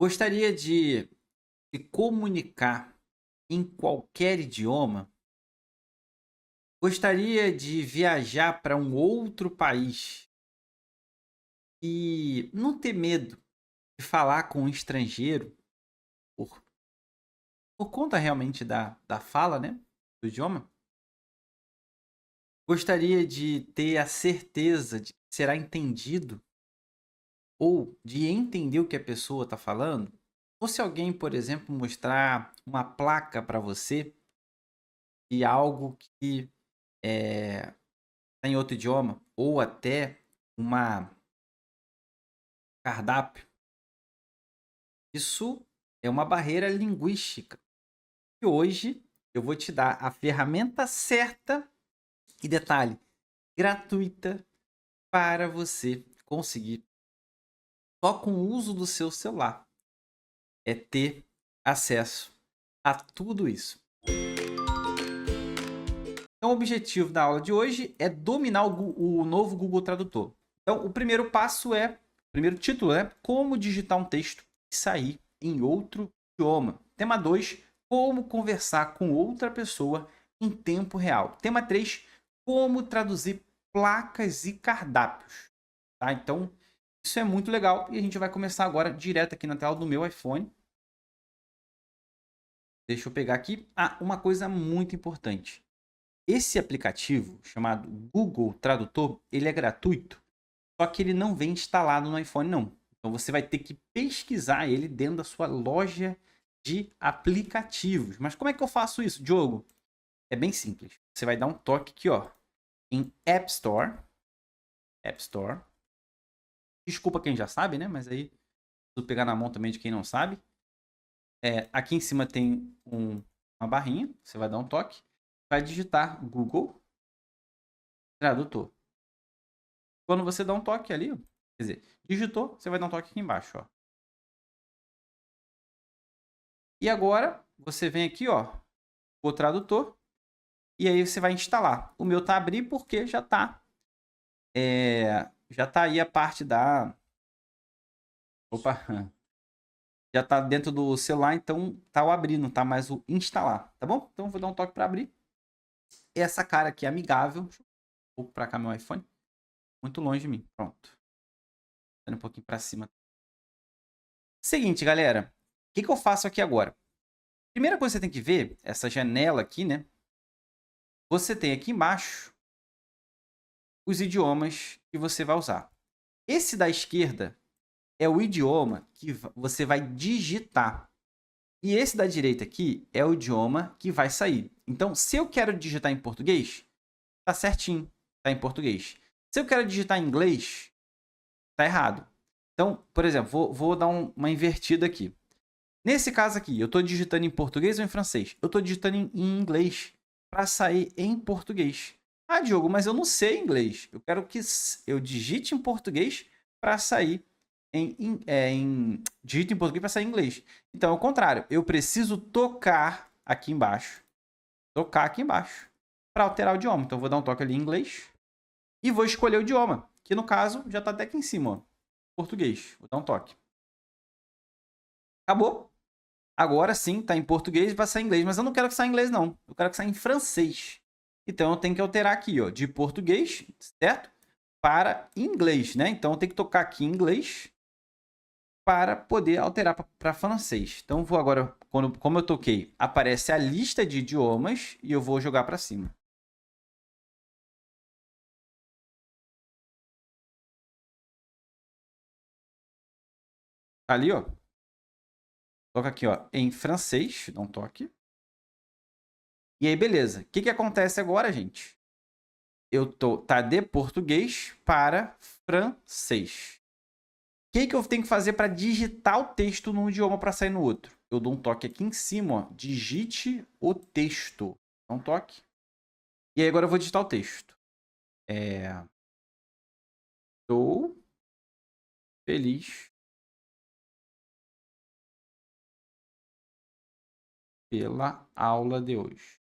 Gostaria de se comunicar em qualquer idioma? Gostaria de viajar para um outro país e não ter medo de falar com um estrangeiro por, por conta realmente da fala, né? Do idioma? Gostaria de ter a certeza de que será entendido ou de entender o que a pessoa está falando? Ou se alguém, por exemplo, mostrar uma placa para você de algo que tá em outro idioma, ou até uma cardápio. Isso é uma barreira linguística. E hoje eu vou te dar a ferramenta certa e detalhe, gratuita para você conseguir, só com o uso do seu celular, é ter acesso a tudo isso. Então, o objetivo da aula de hoje é dominar o novo Google Tradutor. Então, o primeiro passo é, o primeiro título é como digitar um texto e sair em outro idioma. Tema 2, como conversar com outra pessoa em tempo real. Tema 3, como traduzir placas e cardápios. Tá? Então, isso é muito legal e a gente vai começar agora direto aqui na tela do meu iPhone. Deixa eu pegar aqui. Ah, uma coisa muito importante. Esse aplicativo, chamado Google Tradutor, ele é gratuito, só que ele não vem instalado no iPhone, não. Então você vai ter que pesquisar ele dentro da sua loja de aplicativos. Mas como é que eu faço isso, Diogo? É bem simples. Você vai dar um toque aqui, ó, em App Store. App Store. Desculpa quem já sabe, né? Mas aí, vou pegar na mão também de quem não sabe. Aqui em cima tem uma barrinha. Você vai dar um toque. Vai digitar Google Tradutor. Quando você dá um toque ali, ó, quer dizer, digitou, você vai dar um toque aqui embaixo, ó. E agora você vem aqui, ó, o tradutor, e aí você vai instalar. O meu tá abrir porque já tá aí a parte da, opa, já tá dentro do celular, então tá o abrir, não tá mais o instalar, tá bom? Então eu vou dar um toque para abrir. Essa cara aqui é amigável. Deixa eu um pouco para cá meu iPhone, muito longe de mim. Pronto. Dando um pouquinho para cima. Seguinte, galera, o que que eu faço aqui agora? Primeira coisa que você tem que ver, essa janela aqui, né? Você tem aqui embaixo os idiomas que você vai usar. Esse da esquerda é o idioma que você vai digitar. E esse da direita aqui é o idioma que vai sair. Então, se eu quero digitar em português, tá certinho, tá em português. Se eu quero digitar em inglês, tá errado. Então, por exemplo, vou dar uma invertida aqui. Nesse caso aqui, eu estou digitando em português ou em francês? Eu estou digitando em inglês para sair em português. Ah, Diogo, mas eu não sei inglês. Eu quero que eu digite em português para sair digite em português para sair em inglês. Então, é o contrário. Eu preciso tocar aqui embaixo. Tocar aqui embaixo para alterar o idioma. Então, eu vou dar um toque ali em inglês e vou escolher o idioma, que no caso já está até aqui em cima, ó. Português. Vou dar um toque. Acabou. Agora sim, está em português e vai sair em inglês. Mas eu não quero que saia em inglês, não. Eu quero que saia em francês. Então, eu tenho que alterar aqui, ó, de português, certo? Para inglês, né? Então, eu tenho que tocar aqui em inglês para poder alterar para francês. Então, vou agora, como eu toquei, aparece a lista de idiomas e eu vou jogar para cima. Ali, ó. Toca aqui, ó, em francês. Dá um toque. E aí, beleza. O que, que acontece agora, gente? Tá de português para francês. O que, que eu tenho que fazer para digitar o texto num idioma para sair no outro? Eu dou um toque aqui em cima, ó, digite o texto. Dá um toque. E aí agora eu vou digitar o texto. Estou feliz pela aula de hoje.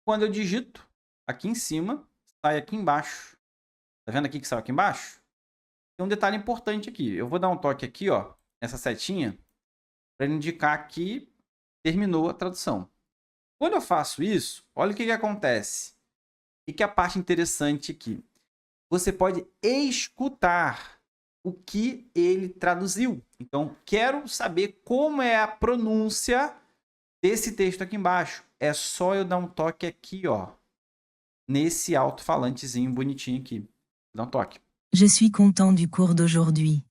Quando eu digito, aqui em cima, sai aqui embaixo Tá vendo aqui que saiu aqui embaixo? Tem um detalhe importante aqui. Eu vou dar um toque aqui, ó, nessa setinha, para indicar que terminou a tradução. Quando eu faço isso, olha o que acontece. E que é a parte interessante aqui. Você pode escutar o que ele traduziu. Então, quero saber como é a pronúncia desse texto aqui embaixo. É só eu dar um toque aqui, ó, nesse alto-falantezinho bonitinho aqui. Vou dar um toque. Je suis content du cours d'aujourd'hui.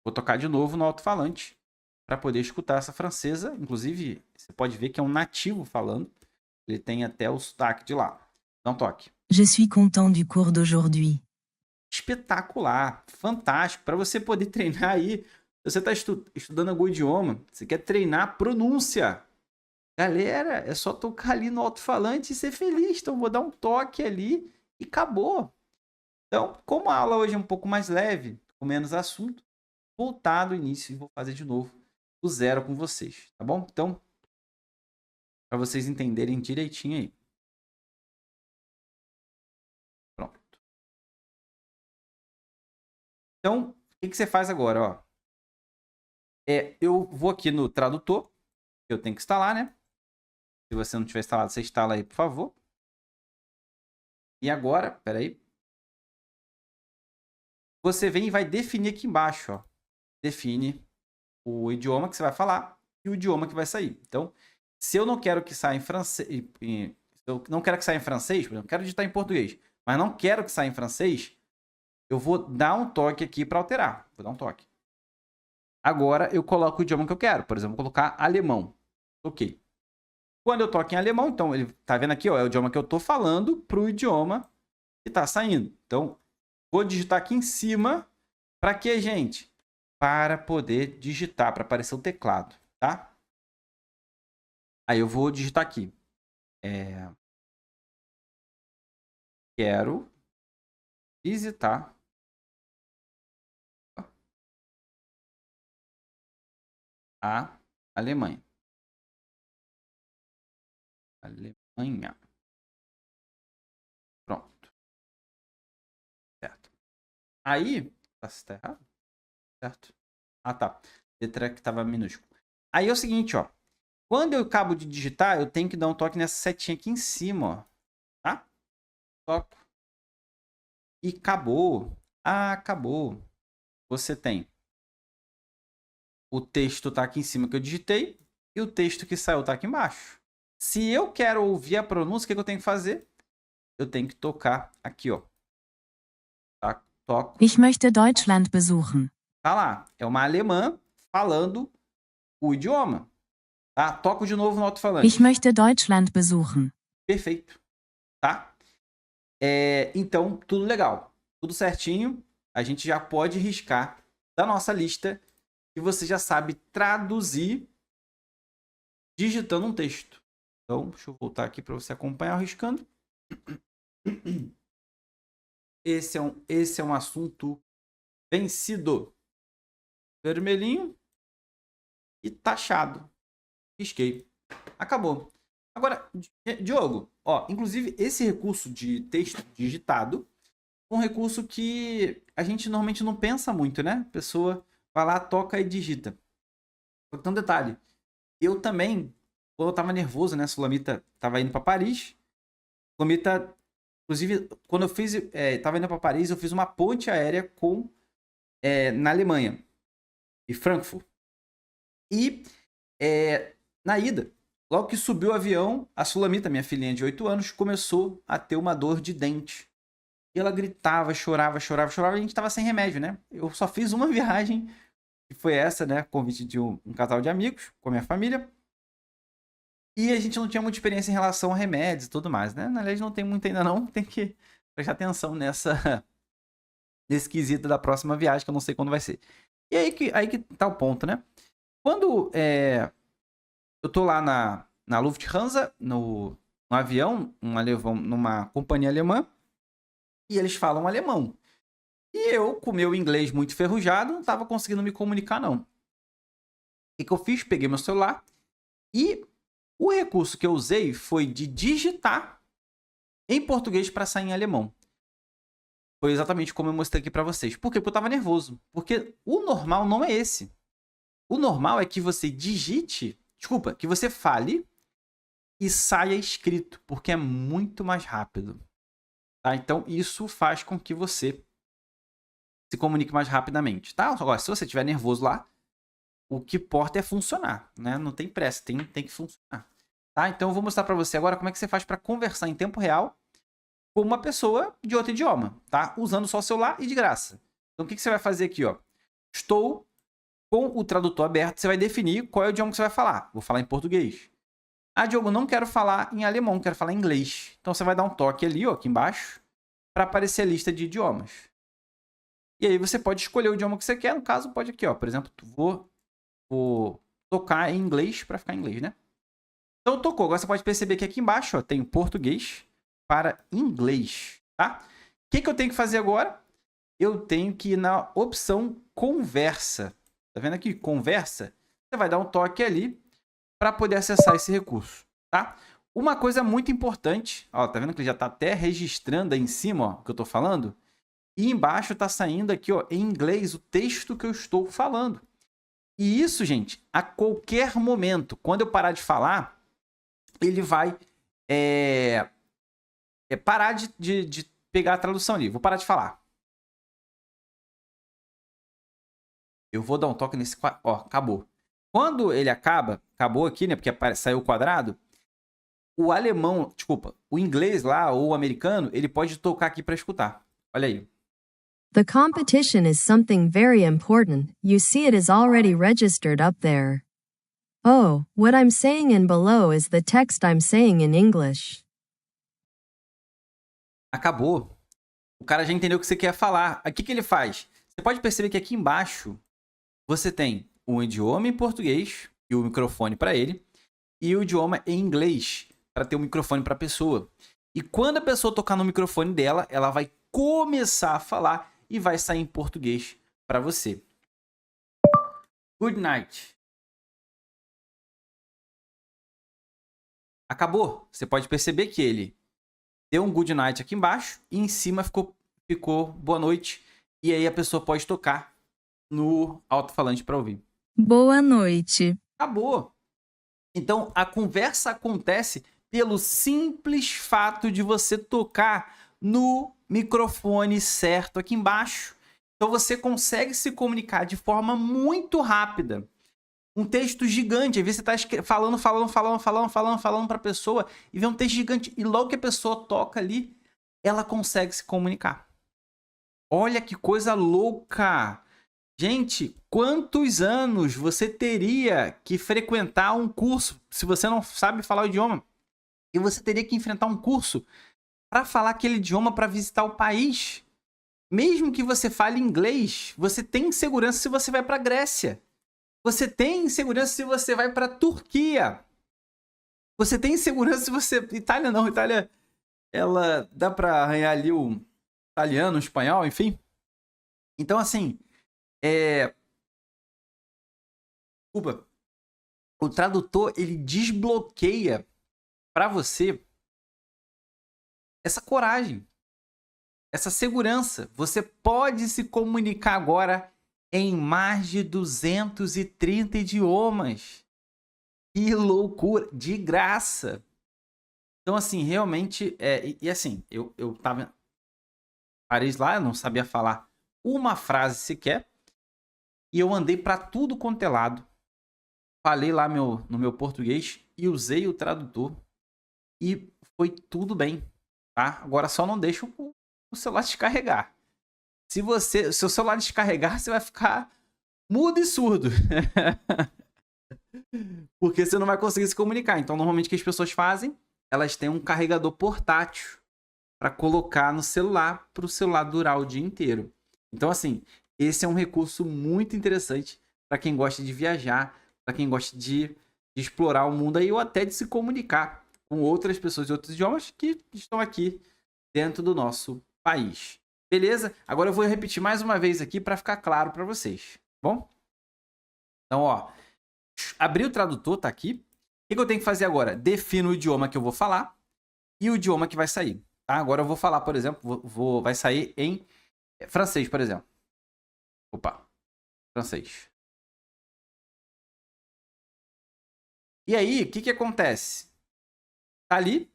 Vou tocar de novo no alto-falante para poder escutar essa francesa. Inclusive, você pode ver que é um nativo falando. Ele tem até o sotaque de lá. Dá um toque. Je suis content du cours d'aujourd'hui. Espetacular, fantástico, para você poder treinar aí. Se você está estudando algum idioma, você quer treinar a pronúncia. Galera, é só tocar ali no alto-falante e ser feliz. Então, vou dar um toque ali e acabou. Então, como a aula hoje é um pouco mais leve, com menos assunto, vou voltar do início e vou fazer de novo do zero com vocês, tá bom? Então, para vocês entenderem direitinho aí. Pronto. Então, o que você faz agora, ó? Eu vou aqui no tradutor, que eu tenho que instalar, né? Se você não tiver instalado, você instala aí, por favor. E agora, peraí. Você vem e vai definir aqui embaixo, ó. Define o idioma que você vai falar e o idioma que vai sair. Então, se eu não quero que saia em francês, eu não quero que saia em francês, por exemplo, quero digitar em português, mas não quero que saia em francês, eu vou dar um toque aqui para alterar. Vou dar um toque. Agora eu coloco o idioma que eu quero. Por exemplo, vou colocar alemão. Ok. Quando eu toco em alemão, então, ele tá vendo aqui, ó, é o idioma que eu tô falando pro idioma que tá saindo. Então, vou digitar aqui em cima. Para quê, gente? Para poder digitar, para aparecer o teclado, tá? Aí eu vou digitar aqui. Quero visitar a Alemanha. Alemanha. Pronto. Certo. Aí, tá errado? Certo. Ah, tá. Letra que tava minúsculo. Aí é o seguinte, ó. Quando eu acabo de digitar, eu tenho que dar um toque nessa setinha aqui em cima, ó. Tá? Toco. E acabou. Ah, acabou. Você tem o texto tá aqui em cima que eu digitei e o texto que saiu tá aqui embaixo. Se eu quero ouvir a pronúncia, o que eu tenho que fazer? Eu tenho que tocar aqui, ó. Tá? Toco. Ich möchte Deutschland besuchen. Tá lá. É uma alemã falando o idioma. Tá? Toco de novo no alto-falante. Ich möchte Deutschland besuchen. Perfeito. Tá? Então, tudo legal. Tudo certinho. A gente já pode riscar da nossa lista que você já sabe traduzir digitando um texto. Então, deixa eu voltar aqui para você acompanhar riscando. Esse é um assunto vencido. Vermelhinho e taxado. Risquei. Acabou. Agora, Diogo, ó, inclusive esse recurso de texto digitado é um recurso que a gente normalmente não pensa muito, né? A pessoa vai lá, toca e digita. Então, detalhe. Eu também, quando eu tava nervoso, né? A Sulamita tava indo para Paris. Sulamita, inclusive, quando eu fiz, tava indo para Paris, eu fiz uma ponte aérea na Alemanha, em Frankfurt. E na ida, logo que subiu o avião, a Sulamita, minha filhinha de 8 anos, começou a ter uma dor de dente. E ela gritava, chorava, chorava, chorava, e a gente tava sem remédio, né? Eu só fiz uma viagem, que foi essa, né? Convite de um casal de amigos, com a minha família. E a gente não tinha muita experiência em relação a remédios e tudo mais, né? Na verdade, não tem muito ainda não. Tem que prestar atenção nesse quesito da próxima viagem, que eu não sei quando vai ser. E aí que tá o ponto, né? Quando eu tô lá na Lufthansa, no avião, numa companhia alemã, e eles falam alemão. E eu, com meu inglês muito enferrujado, não tava conseguindo me comunicar, não. O que eu fiz? Peguei meu celular e o recurso que eu usei foi de digitar em português para sair em alemão. foi exatamente como eu mostrei aqui para vocês. Por quê? Porque eu estava nervoso. Porque o normal não é esse. O normal é que você digite, desculpa, que você fale e saia escrito, porque é muito mais rápido. Tá? Então, isso faz com que você se comunique mais rapidamente. Tá? Agora, se você estiver nervoso lá, o que importa é funcionar, né? Não tem pressa, tem que funcionar. Tá? Então, eu vou mostrar para você agora como é que você faz para conversar em tempo real com uma pessoa de outro idioma, tá? Usando só o celular e de graça. Então, o que você vai fazer aqui, ó? Estou com o tradutor aberto, você vai definir qual é o idioma que você vai falar. Vou falar em português. Ah, Diogo, não quero falar em alemão, quero falar em inglês. Então, você vai dar um toque ali, ó, aqui embaixo, para aparecer a lista de idiomas. E aí, você pode escolher o idioma que você quer. No caso, pode aqui, ó. Por exemplo, vou tocar em inglês para ficar em inglês, né? Então, tocou. Agora, você pode perceber que aqui embaixo, ó, tem português para inglês, tá? O que eu tenho que fazer agora? Eu tenho que ir na opção conversa. Tá vendo aqui? Conversa. Você vai dar um toque ali para poder acessar esse recurso, tá? Uma coisa muito importante, ó, tá vendo que ele já tá até registrando aí em cima, ó, o que eu tô falando? E embaixo tá saindo aqui, ó, em inglês o texto que eu estou falando. E isso, gente, a qualquer momento, quando eu parar de falar, ele vai parar de pegar a tradução ali. Vou parar de falar. Eu vou dar um toque nesse quadro. Ó, acabou. Quando ele acabou aqui, né? Porque saiu o quadrado. O alemão, desculpa, o inglês lá, ou o americano, ele pode tocar aqui para escutar. Olha aí. The competition is something very important. You see it is already registered up there. Oh, what I'm saying in below is the text I'm saying in English. Acabou. O cara já entendeu o que você quer falar. O que ele faz? Você pode perceber que aqui embaixo você tem o idioma em português e o microfone para ele, e o idioma em inglês para ter o microfone para a pessoa. E quando a pessoa tocar no microfone dela, ela vai começar a falar e vai sair em português para você. Good night. Acabou. Você pode perceber que ele deu um good night aqui embaixo e em cima ficou boa noite. E aí a pessoa pode tocar no alto-falante para ouvir. Boa noite. Acabou. Então, a conversa acontece pelo simples fato de você tocar no microfone certo aqui embaixo. Então, você consegue se comunicar de forma muito rápida. Um texto gigante, às vezes você está falando para a pessoa e vê um texto gigante. E logo que a pessoa toca ali, ela consegue se comunicar. Olha que coisa louca! Gente, quantos anos você teria que frequentar um curso se você não sabe falar o idioma? E você teria que enfrentar um curso para falar aquele idioma para visitar o país? Mesmo que você fale inglês, você tem segurança se você vai para a Grécia. Você tem segurança se você vai para a Turquia. Você tem segurança se você... Itália não, Itália... Ela dá para arranhar ali o italiano, o espanhol, enfim. Então, assim... Desculpa. O tradutor, ele desbloqueia para você essa coragem, essa segurança. Você pode se comunicar agora em mais de 230 idiomas. Que loucura! De graça! Então, assim, realmente... E assim, eu tava em Paris lá, eu não sabia falar uma frase sequer. E eu andei para tudo quanto é lado. Falei lá no meu português e usei o tradutor. E foi tudo bem, tá? Agora só não deixa o celular descarregar. Se o seu celular descarregar, você vai ficar mudo e surdo. Porque você não vai conseguir se comunicar. Então, normalmente o que as pessoas fazem? Elas têm um carregador portátil para colocar no celular, para o celular durar o dia inteiro. Então, assim, esse é um recurso muito interessante para quem gosta de viajar, para quem gosta de explorar o mundo aí, ou até de se comunicar com outras pessoas de outros idiomas que estão aqui dentro do nosso país. Beleza? Agora eu vou repetir mais uma vez aqui para ficar claro para vocês. Bom? Então, ó, abri o tradutor, tá aqui. O que eu tenho que fazer agora? Defino o idioma que eu vou falar e o idioma que vai sair. Tá? Agora eu vou falar, por exemplo, vai sair em francês, por exemplo. Opa, francês. E aí, o que que acontece? Tá ali,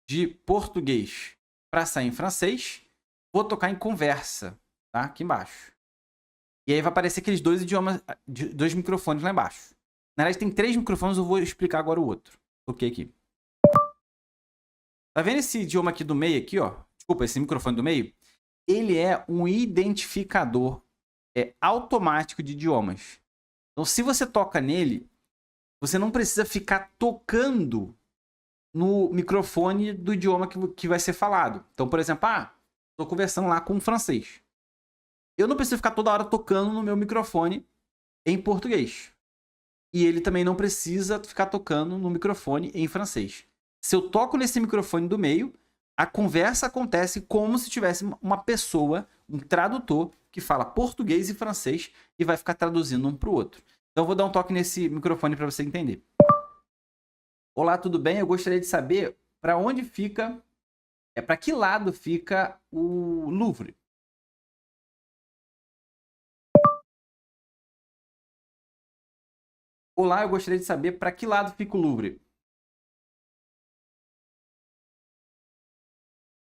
de português para sair em francês, vou tocar em conversa, tá? Aqui embaixo. E aí vai aparecer aqueles dois idiomas, dois microfones lá embaixo. Na verdade, tem 3 microfones, eu vou explicar agora o outro. Toquei aqui. Tá vendo esse idioma aqui do meio aqui, ó? Desculpa, esse microfone do meio? Ele é um identificador automático de idiomas. Então, se você toca nele, você não precisa ficar tocando no microfone do idioma que vai ser falado. Então, por exemplo, estou conversando lá com um francês. Eu não preciso ficar toda hora tocando no meu microfone em português. E ele também não precisa ficar tocando no microfone em francês. Se eu toco nesse microfone do meio, a conversa acontece como se tivesse uma pessoa, um tradutor, que fala português e francês e vai ficar traduzindo um para o outro. Então, eu vou dar um toque nesse microfone para você entender. Olá, tudo bem? Eu gostaria de saber para onde fica, para que lado fica o Louvre. Olá, eu gostaria de saber para que lado fica o Louvre.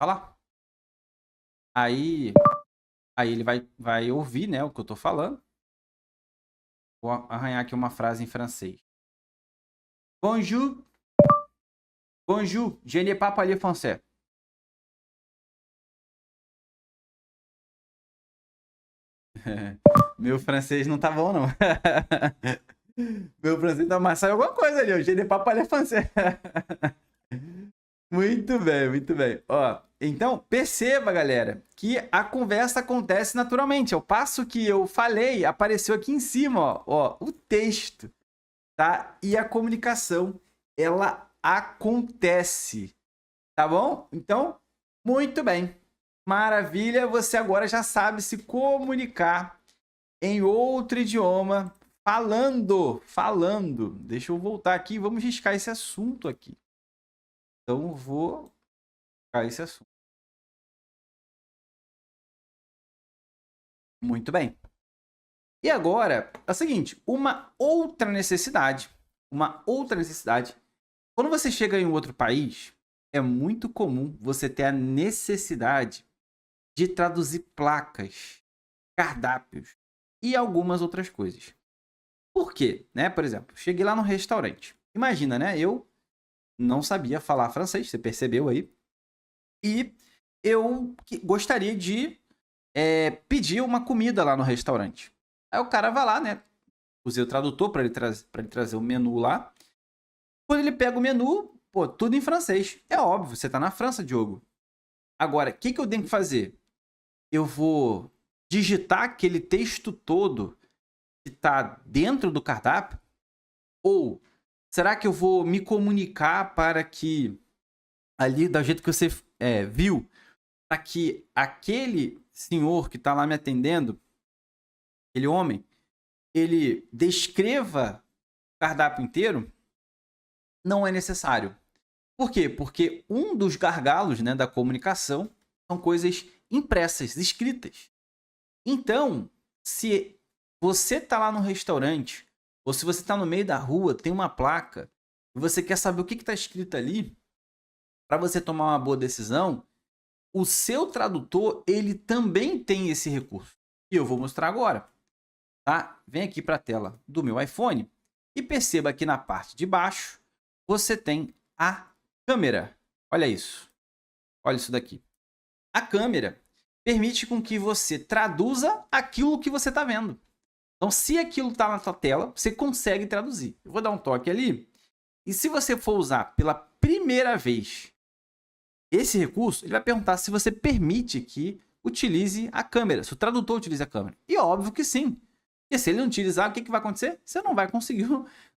Fala. Aí ele vai ouvir, né, o que eu estou falando. Vou arranhar aqui uma frase em francês. Bonjour. Bonjour. Je n'ai pas parlé français. Meu francês não tá bom, não. Meu francês tá, mas saiu alguma coisa ali. Je n'ai pas parlé français. Muito bem, muito bem. Ó, então, perceba, galera, que a conversa acontece naturalmente. Ao passo que eu falei, apareceu aqui em cima, ó, o texto, tá? E a comunicação, ela acontece, tá bom? Então, muito bem. Maravilha, você agora já sabe se comunicar em outro idioma, falando. Deixa eu voltar aqui e vamos riscar esse assunto aqui. Então, vou riscar esse assunto. Muito bem. E agora, é o seguinte, uma outra necessidade. Quando você chega em um outro país, é muito comum você ter a necessidade de traduzir placas, cardápios e algumas outras coisas. Por quê? Né? Por exemplo, cheguei lá no restaurante. Imagina, né? Eu não sabia falar francês, você percebeu aí. E eu gostaria de pedir uma comida lá no restaurante. Aí o cara vai lá, né? Usei o tradutor para ele trazer o menu lá. Quando ele pega o menu, pô, tudo em francês. É óbvio, você tá na França, Diogo. Agora, o que eu tenho que fazer? Eu vou digitar aquele texto todo que tá dentro do cardápio? Ou será que eu vou me comunicar para que, ali, do jeito que você viu, para que aquele senhor que está lá me atendendo, aquele homem, ele descreva o cardápio inteiro? Não é necessário. Por quê? Porque um dos gargalos, né, da comunicação são coisas impressas, escritas. Então, se você está lá no restaurante, ou se você está no meio da rua, tem uma placa, e você quer saber o que está escrito ali, para você tomar uma boa decisão, o seu tradutor, ele também tem esse recurso. E eu vou mostrar agora. Tá? Vem aqui para a tela do meu iPhone e perceba que na parte de baixo você tem a câmera. Olha isso. Olha isso daqui. A câmera permite com que você traduza aquilo que você está vendo. Então, se aquilo está na sua tela, você consegue traduzir. Eu vou dar um toque ali. E se você for usar pela primeira vez esse recurso, ele vai perguntar se você permite que utilize a câmera, se o tradutor utilize a câmera. E óbvio que sim. E se ele não utilizar, o que vai acontecer? Você não vai conseguir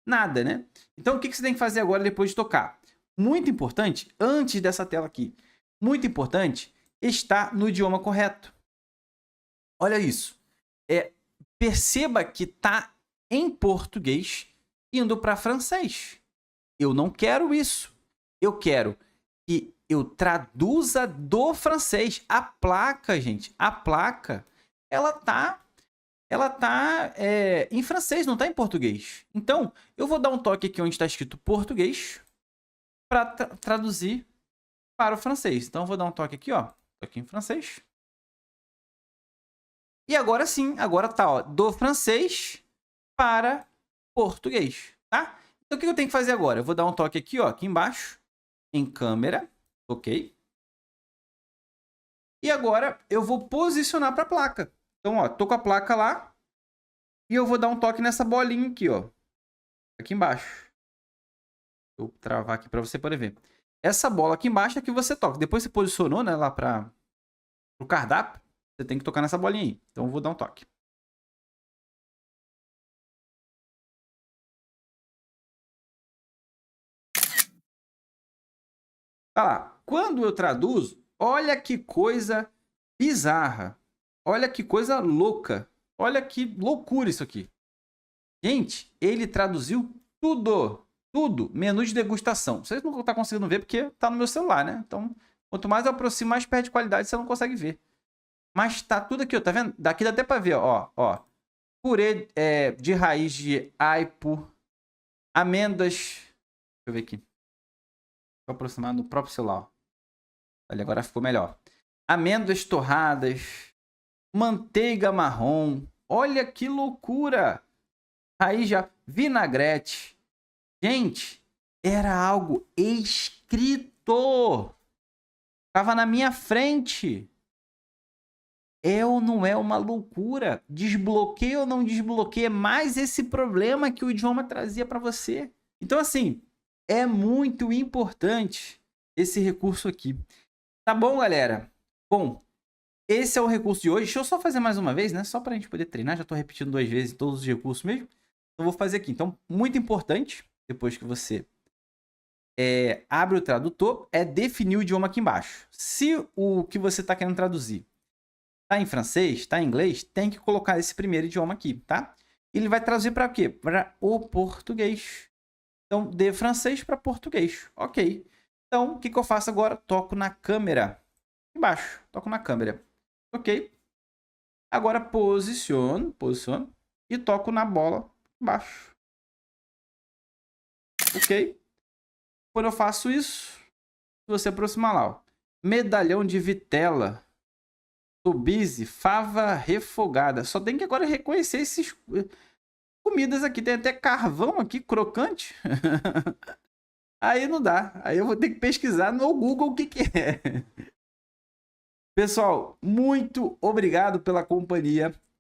nada, né? Então, o que você tem que fazer agora depois de tocar? Muito importante, antes dessa tela aqui, muito importante, está no idioma correto. Olha isso. Perceba que está em português indo para francês. Eu não quero isso. Eu quero que eu traduza do francês. A placa, gente, a placa, ela tá em francês, não tá em português. Então, eu vou dar um toque aqui onde está escrito português para traduzir para o francês. Então, eu vou dar um toque aqui, ó. Tô aqui em francês. E agora sim, agora tá, ó, do francês para português, tá? Então, o que eu tenho que fazer agora? Eu vou dar um toque aqui, ó, aqui embaixo, em câmera, ok? E agora eu vou posicionar para a placa. Então, ó, tô com a placa lá e eu vou dar um toque nessa bolinha aqui, ó, aqui embaixo. Vou travar aqui para você poder ver. Essa bola aqui embaixo é que você toca. Depois você posicionou, né, lá para o cardápio, você tem que tocar nessa bolinha aí. Então, eu vou dar um toque. Tá lá. Quando eu traduzo, olha que coisa bizarra. Olha que coisa louca. Olha que loucura isso aqui. Gente, ele traduziu tudo. Tudo. Menu de degustação. Vocês não estão conseguindo ver porque está no meu celular, né? Então, quanto mais eu aproximo, mais perde qualidade, você não consegue ver. Mas tá tudo aqui, ó. Tá vendo? Daqui dá até para ver, ó. Ó. Purê de raiz de aipo. Amêndoas. Deixa eu ver aqui. Vou aproximar no próprio celular. Olha, agora ficou melhor. Amêndoas torradas. Manteiga marrom. Olha que loucura. Raiz de vinagrete. Gente, era algo escrito. Tava na minha frente. É ou não é uma loucura? Desbloqueia ou não desbloqueia mais esse problema que o idioma trazia para você? Então, assim, é muito importante esse recurso aqui. Tá bom, galera? Bom, esse é o recurso de hoje. Deixa eu só fazer mais uma vez, né? Só para a gente poder treinar. Já estou repetindo 2 vezes todos os recursos mesmo. Então, vou fazer aqui. Então, muito importante, depois que você abre o tradutor, é definir o idioma aqui embaixo. Se o que você está querendo traduzir está em francês, está em inglês, tem que colocar esse primeiro idioma aqui, tá? Ele vai traduzir para quê? Para o português. Então, de francês para português. Ok. Então, o que eu faço agora? Toco na câmera. Embaixo. Toco na câmera. Ok. Agora posiciono e toco na bola embaixo. Ok. Quando eu faço isso, você aproxima lá, ó. Medalhão de vitela. Tubize, fava refogada. Só tem que agora reconhecer esses comidas aqui. Tem até carvão aqui, crocante. Aí não dá. Aí eu vou ter que pesquisar no Google o que é. Pessoal, muito obrigado pela companhia.